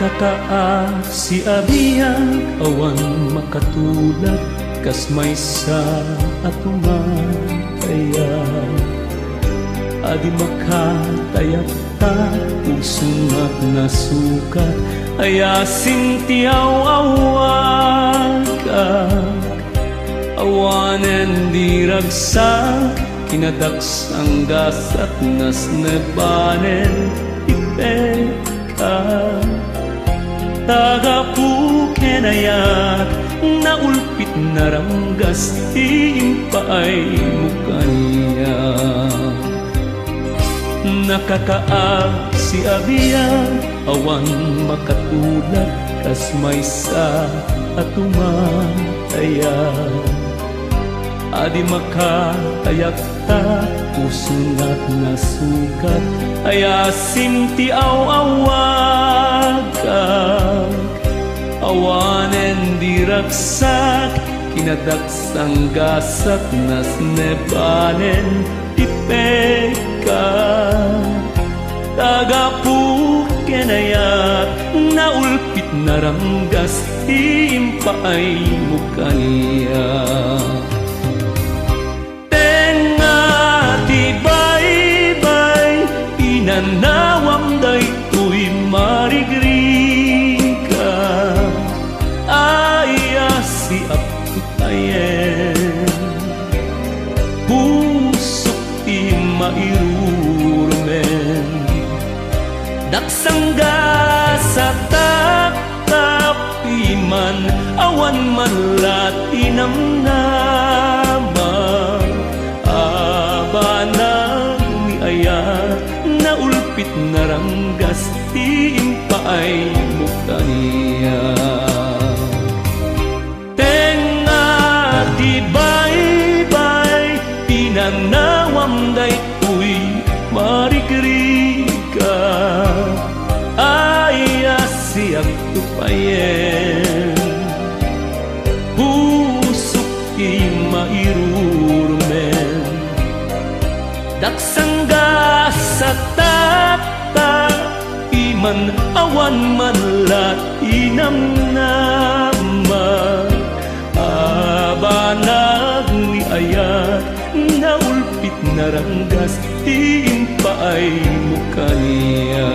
Nakakaas si abiyag awan makatulad kas maysa at umataya adi makatayak ta usungat na sukat ayasin tiyaw awagag awanen di ragsak kinadaks ang gasat nas nebanen ipeka tagapukenayat naulpit na ranggas iimpaay mukanya nakakaag si abiyag awan makatulad kas maysa at umataya adi makatayak ta usunat na sukat ayasim ti awawagag awanen di ragsak kinadaksang gasat nas nebanen ipeka tagapukenayat naulpit na ranggas iimpaay mukanya nanawam daytoy marigrika ayasi aptayen pusok ti mairurmen daksangga sa tatapiman awan man latinam namang abanang ni ayat naulpit na ranggas iimpaay mukanya tenga di baybay pinanawam daytoy marigrika ayasiak tupayen pusok ti mairurmen daksangga sa tata iman awan man latinam nama abanag ni ayat naulpit na ranggas iimpaay mukanya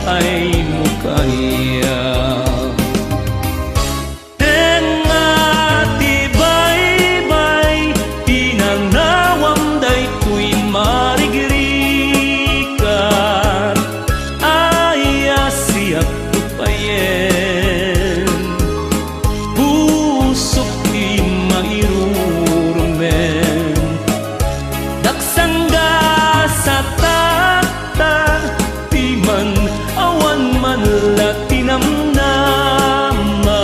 ay mukanya tenga ti baybay pinanawam daytoy marigrika ayasiak tupayen pusok ti mairurmen daksangga sa tata timan awan man latinam nama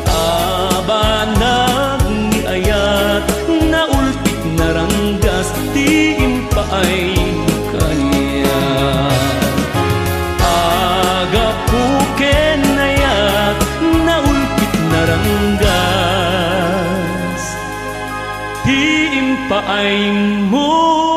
abanag ni ayat naulpit na ranggas iimpaay mukanya agapukenayat naulpit na ranggas iimpaay mo